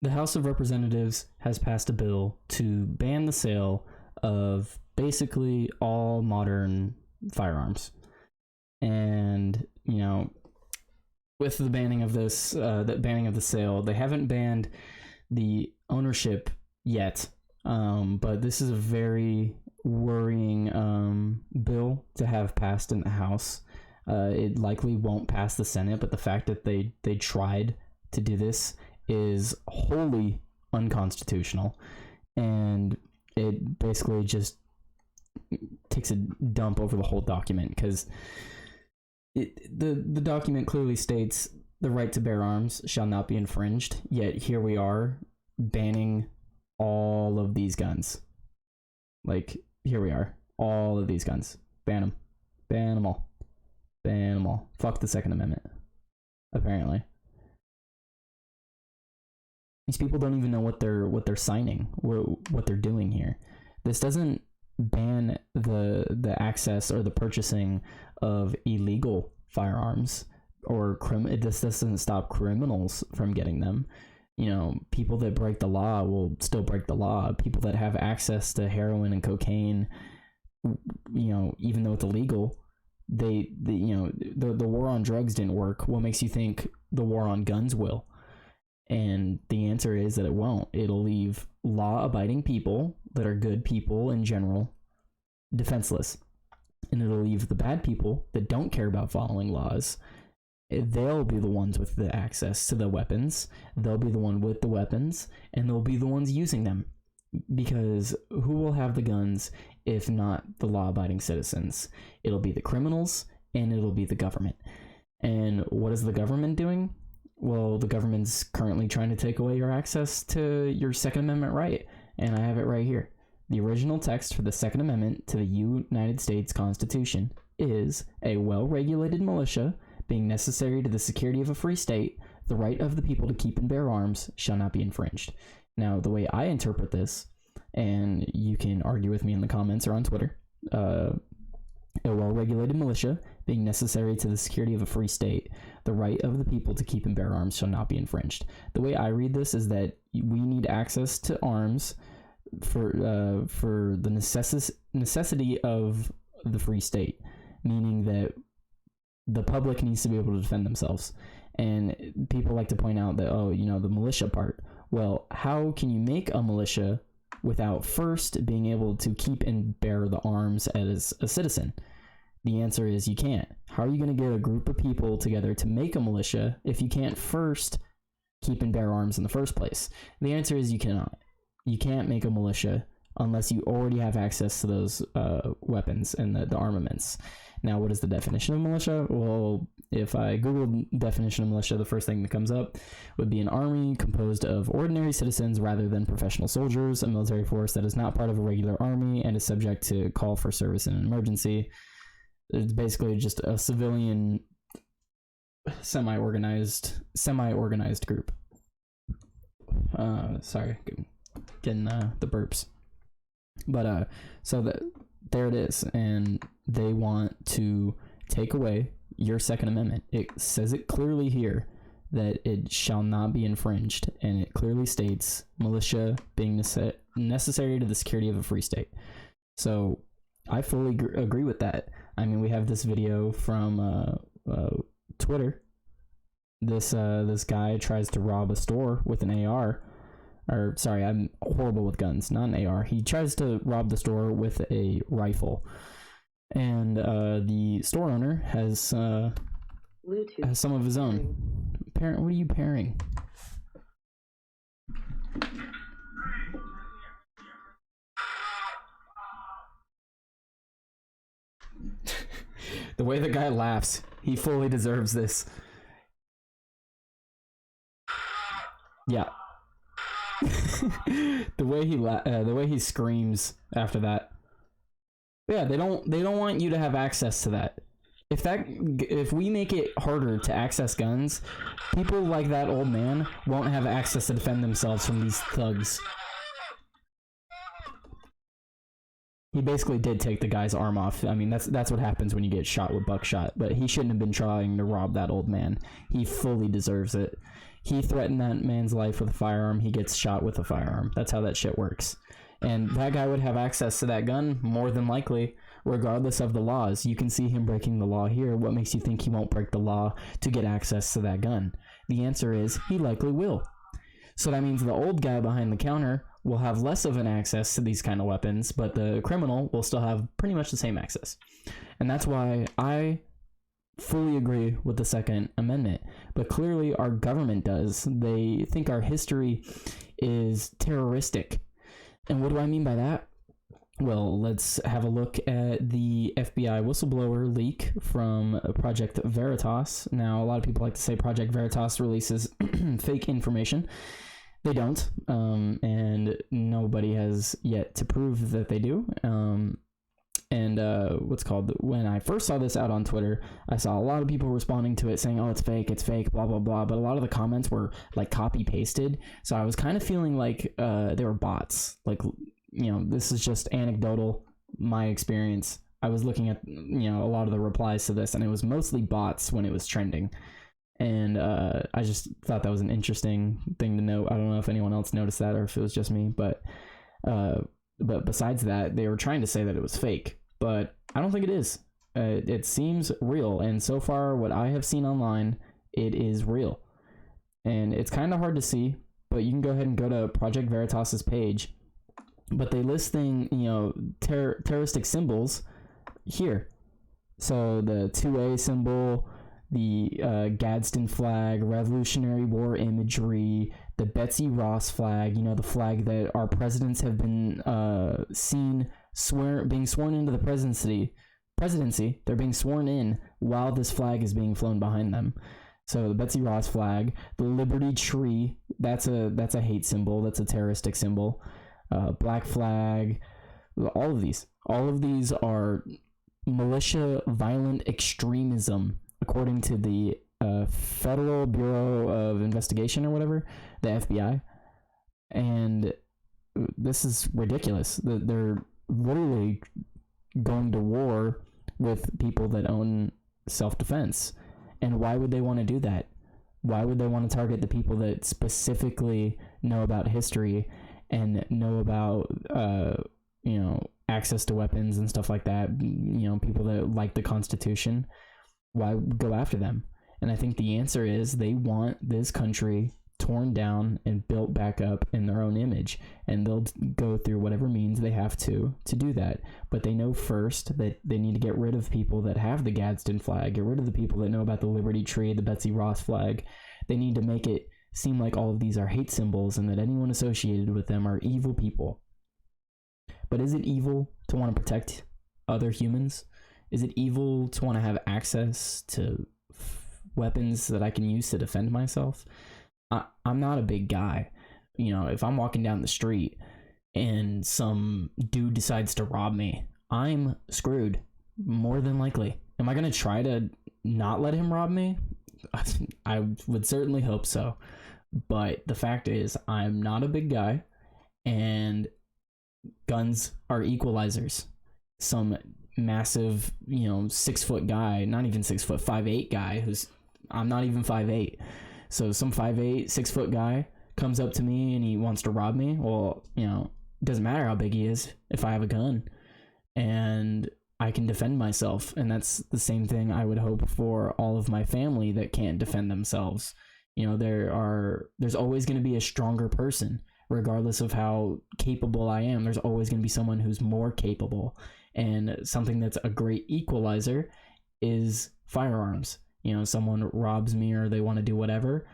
The House of Representatives has passed a bill to ban the sale of basically all modern firearms. And, you know, with the banning of this, the banning of the sale, they haven't banned the ownership yet. But this is a very worrying bill to have passed in the House. It likely won't pass the Senate, but the fact that they tried to do this is wholly unconstitutional, and it basically just takes a dump over the whole document, because the document clearly states the right to bear arms shall not be infringed, yet here we are banning all of these guns. Like, here we are, all of these guns, ban them all. Fuck the Second Amendment, apparently. These people don't even know what they're signing, what they're doing here. This doesn't ban the access or the purchasing of illegal firearms, or this doesn't stop criminals from getting them. You know, people that break the law will still break the law. People that have access to heroin and cocaine, you know, even though it's illegal, the war on drugs didn't work. What makes you think the war on guns will? And the answer is that it won't. It'll leave law-abiding people that are good people in general defenseless. And it'll leave the bad people that don't care about following laws. They'll be the ones with the access to the weapons. They'll be the one with the weapons, and they'll be the ones using them. Because who will have the guns if not the law-abiding citizens? It'll be the criminals, and it'll be the government. And what is the government doing? Well, the government's currently trying to take away your access to your Second Amendment right, and I have it right here. The original text for the Second Amendment to the United States Constitution is a well-regulated militia being necessary to the security of a free state, the right of the people to keep and bear arms shall not be infringed. Now, the way I interpret this, and you can argue with me in the comments or on Twitter, a well-regulated militia being necessary to the security of a free state, the right of the people to keep and bear arms shall not be infringed. The way I read this is that we need access to arms for the necessity of the free state, meaning that the public needs to be able to defend themselves. And people like to point out that, oh, you know, the militia part. Well, how can you make a militia without first being able to keep and bear the arms as a citizen? The answer is you can't. How are you going to get a group of people together to make a militia if you can't first keep and bear arms in the first place? The answer is you cannot. You can't make a militia unless you already have access to those weapons and the armaments. Now, what is the definition of militia? Well, if I Google definition of militia, the first thing that comes up would be an army composed of ordinary citizens rather than professional soldiers, a military force that is not part of a regular army and is subject to call for service in an emergency. It's basically just a civilian, semi-organized group. Sorry, getting the burps. But there it is, and they want to take away your Second Amendment. It says it clearly here that it shall not be infringed, and it clearly states militia being necessary to the security of a free state. So I fully agree with that. I mean, we have this video from Twitter. This guy tries to rob a store with an AR. Or, sorry, I'm horrible with guns, not an AR. He tries to rob the store with a rifle. And the store owner has some of his own. What are you pairing? The way the guy laughs, he fully deserves this. Yeah. the way he screams after that. Yeah, they don't want you to have access to that. If we make it harder to access guns, people like that old man won't have access to defend themselves from these thugs. He basically did take the guy's arm off. I mean, that's what happens when you get shot with buckshot. But he shouldn't have been trying to rob that old man. He fully deserves it. He threatened that man's life with a firearm. He gets shot with a firearm. That's how that shit works. And that guy would have access to that gun more than likely, regardless of the laws. You can see him breaking the law here. What makes you think he won't break the law to get access to that gun? The answer is he likely will. So that means the old guy behind the counter will have less of an access to these kind of weapons, but the criminal will still have pretty much the same access. And that's why I fully agree with the Second Amendment. But clearly our government does. They think our history is terroristic. And what do I mean by that? Well, let's have a look at the FBI whistleblower leak from Project Veritas. Now, a lot of people like to say Project Veritas releases fake information. They don't, and nobody has yet to prove that they do. When I first saw this out on Twitter, I saw a lot of people responding to it saying, oh, it's fake, blah, blah, blah. But a lot of the comments were like copy pasted. So I was kind of feeling like they were bots. Like, this is just anecdotal, my experience. I was looking at, a lot of the replies to this, and it was mostly bots when it was trending. And I just thought that was an interesting thing to note. I don't know if anyone else noticed that or if it was just me, but besides that, they were trying to say that it was fake, but I don't think it is. It seems real, and so far what I have seen online, it is real. And it's kind of hard to see, but you can go ahead and go to Project Veritas's page, but they listing, terroristic symbols here. So the 2A symbol, the Gadsden flag, Revolutionary War imagery, the Betsy Ross flag, the flag that our presidents have been being sworn into the presidency. They're being sworn in while this flag is being flown behind them. So the Betsy Ross flag, the Liberty Tree, that's a hate symbol, that's a terroristic symbol. Black flag, all of these are militia violent extremism, according to the Federal Bureau of Investigation or whatever, the FBI. And this is ridiculous. They're literally going to war with people that own self-defense. And why would they want to do that? Why would they want to target the people that specifically know about history and know about access to weapons and stuff like that? People that like the Constitution. Why go after them? And I think the answer is they want this country torn down and built back up in their own image, and they'll go through whatever means they have to do that. But they know first that they need to get rid of people that have the Gadsden flag, get rid of the people that know about the Liberty Tree, the Betsy Ross flag. They need to make it seem like all of these are hate symbols and that anyone associated with them are evil people. But is it evil to want to protect other humans? Is it evil to want to have access to weapons that I can use to defend myself? I'm not a big guy. If I'm walking down the street and some dude decides to rob me, I'm screwed, more than likely. Am I going to try to not let him rob me? I would certainly hope so. But the fact is, I'm not a big guy, and guns are equalizers. Some massive 6 foot guy, not even 6 foot, 5'8" guy, I'm not even 5'8", so some 5'8", 6 foot guy comes up to me and he wants to rob me. Well, it doesn't matter how big he is if I have a gun and I can defend myself. And that's the same thing I would hope for all of my family that can't defend themselves. There's always going to be a stronger person, regardless of how capable I am. There's always going to be someone who's more capable. And something that's a great equalizer is firearms. Someone robs me or they want to do whatever,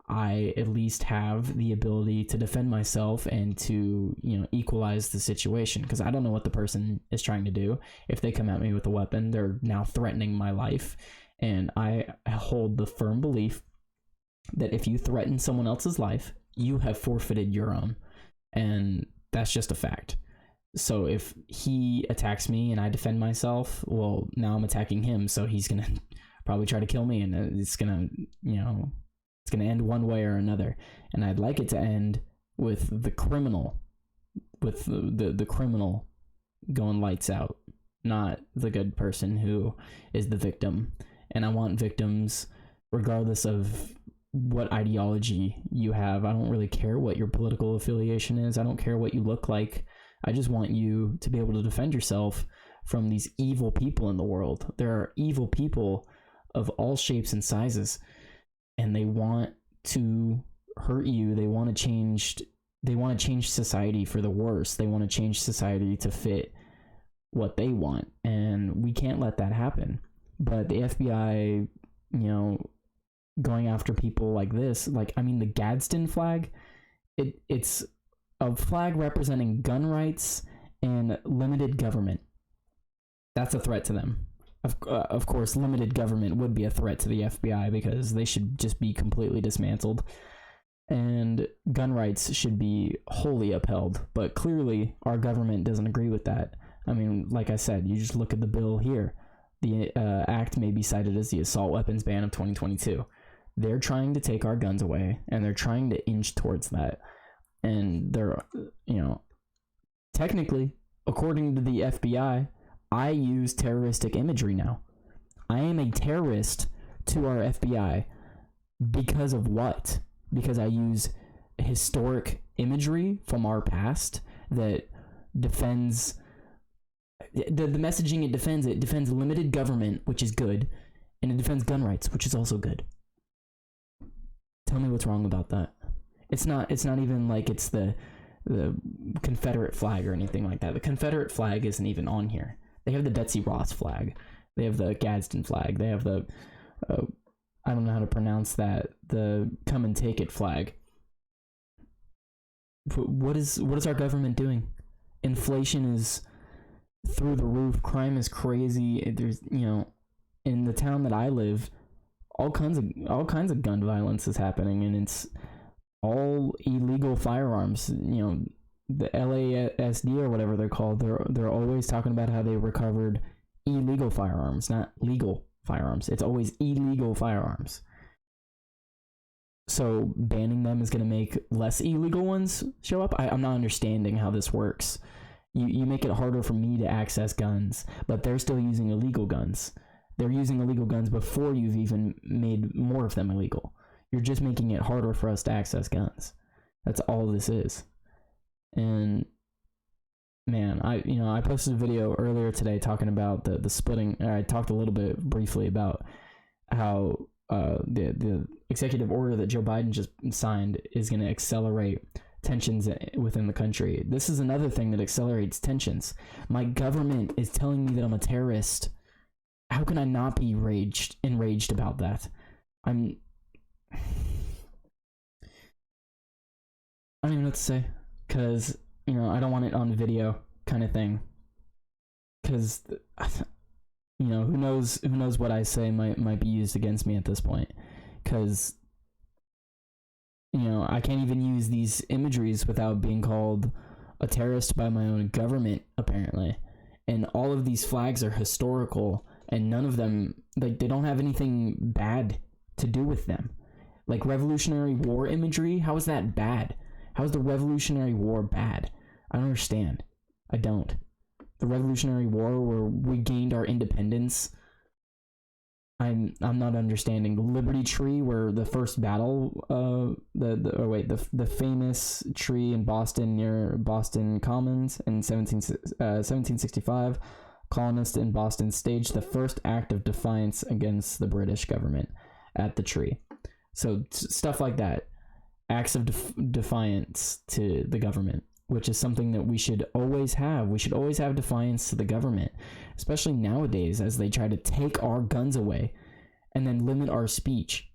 I at least have the ability to defend myself and to, equalize the situation, because I don't know what the person is trying to do. If they come at me with a weapon, they're now threatening my life. And I hold the firm belief that if you threaten someone else's life, you have forfeited your own. And that's just a fact. So if he attacks me and I defend myself, well, now I'm attacking him, so he's going to probably try to kill me, and it's going to end one way or another. And I'd like it to end with the criminal, with the criminal going lights out, not the good person who is the victim. And I want victims, regardless of what ideology you have. I don't really care what your political affiliation is. I don't care what you look like. I just want you to be able to defend yourself from these evil people in the world. There are evil people of all shapes and sizes, and they want to hurt you. They want to change society for the worse. They want to change society to fit what they want, and we can't let that happen. But the FBI, going after people like this, the Gadsden flag, it's a flag representing gun rights and limited government. That's a threat to them. Of course, limited government would be a threat to the FBI because they should just be completely dismantled, and gun rights should be wholly upheld. But clearly, our government doesn't agree with that. I mean, like I said, you just look at the bill here. The act may be cited as the assault weapons ban of 2022. They're trying to take our guns away, and they're trying to inch towards that. And they're, technically, according to the FBI, I use terroristic imagery now. I am a terrorist to our FBI. Because of what? Because I use historic imagery from our past that defends the messaging it defends limited government, which is good, and it defends gun rights, which is also good. Tell me what's wrong about that. It's not even like it's the Confederate flag or anything like that. The Confederate flag isn't even on here. They have the Betsy Ross flag. They have the Gadsden flag. They have the I don't know how to pronounce that, the Come and Take It flag. What is our government doing? Inflation is through the roof. Crime is crazy. There's, in the town that I live, all kinds of gun violence is happening, and it's all illegal firearms. The LASD or whatever they're called, they're always talking about how they recovered illegal firearms, not legal firearms. It's always illegal firearms. So banning them is going to make less illegal ones show up? I'm not understanding how this works. You make it harder for me to access guns, but they're still using illegal guns. They're using illegal guns before you've even made more of them illegal. You're just making it harder for us to access guns. That's all this is. And man, I posted a video earlier today talking about the splitting. I talked a little bit briefly about how the executive order that Joe Biden just signed is going to accelerate tensions within the country. This is another thing that accelerates tensions. My government is telling me that I'm a terrorist. How can I not be enraged about that? I don't even know what to say, because I don't want it on video, kind of thing. Because who knows what I say might be used against me at this point. Because I can't even use these imageries without being called a terrorist by my own government, apparently. And all of these flags are historical, and none of them, they don't have anything bad to do with them. Like Revolutionary War imagery, how is that bad? How is the Revolutionary War bad? I don't understand. I don't. The Revolutionary War, where we gained our independence, I'm not understanding. The Liberty Tree, where the first battle, the famous tree in Boston near Boston Commons in 1765, colonists in Boston staged the first act of defiance against the British government at the tree. So stuff like that, acts of defiance to the government, which is something that we should always have. We should always have defiance to the government, especially nowadays as they try to take our guns away and then limit our speech.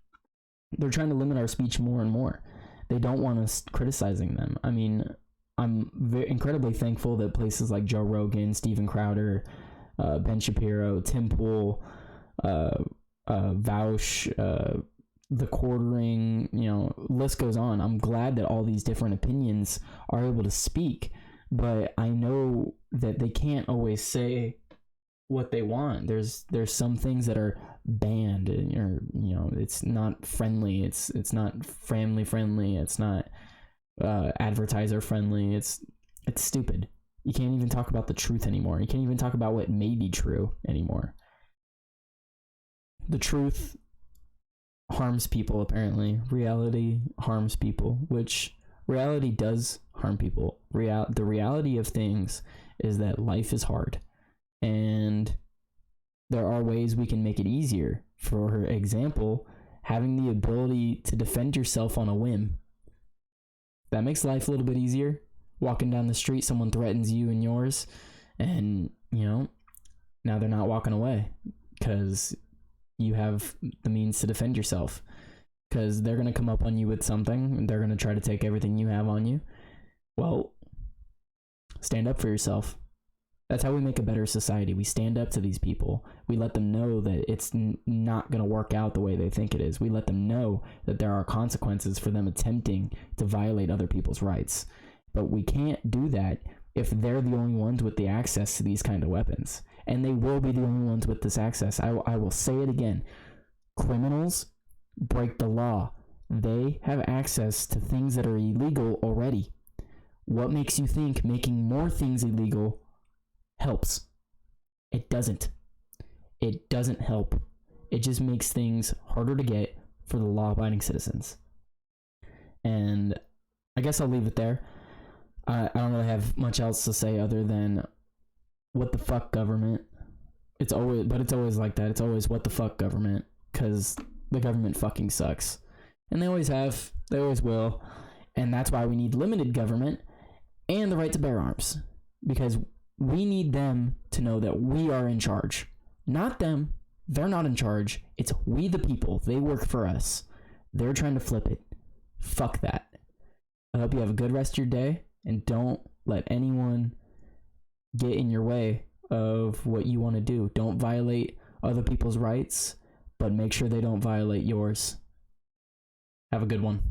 They're trying to limit our speech more and more. They don't want us criticizing them. I mean, I'm incredibly thankful that places like Joe Rogan, Steven Crowder, Ben Shapiro, Tim Pool, Vaush, The Quartering, list goes on. I'm glad that all these different opinions are able to speak, but I know that they can't always say what they want. There's some things that are banned, or it's not friendly, it's not family friendly, it's not advertiser friendly. It's stupid. You can't even talk about the truth anymore. You can't even talk about what may be true anymore. The truth harms people, apparently. Reality harms people, which reality does harm people. The reality of things is that life is hard, and there are ways we can make it easier. For example, having the ability to defend yourself on a whim. That makes life a little bit easier. Walking down the street, someone threatens you and yours, and, now they're not walking away because you have the means to defend yourself, because they're going to come up on you with something and they're going to try to take everything you have on you. Well, stand up for yourself. That's how we make a better society. We stand up to these people. We let them know that it's not going to work out the way they think it is. We let them know that there are consequences for them attempting to violate other people's rights. But we can't do that if they're the only ones with the access to these kind of weapons. And they will be the only ones with this access. I will say it again. Criminals break the law. They have access to things that are illegal already. What makes you think making more things illegal helps? It doesn't. It doesn't help. It just makes things harder to get for the law-abiding citizens. And I guess I'll leave it there. I don't really have much else to say other than what the fuck government. It's always like that. It's always what the fuck government, because the government fucking sucks. And they always have. They always will. And that's why we need limited government and the right to bear arms. Because we need them to know that we are in charge. Not them. They're not in charge. It's we the people. They work for us. They're trying to flip it. Fuck that. I hope you have a good rest of your day, and don't let anyone get in your way of what you want to do. Don't violate other people's rights, but make sure they don't violate yours. Have a good one.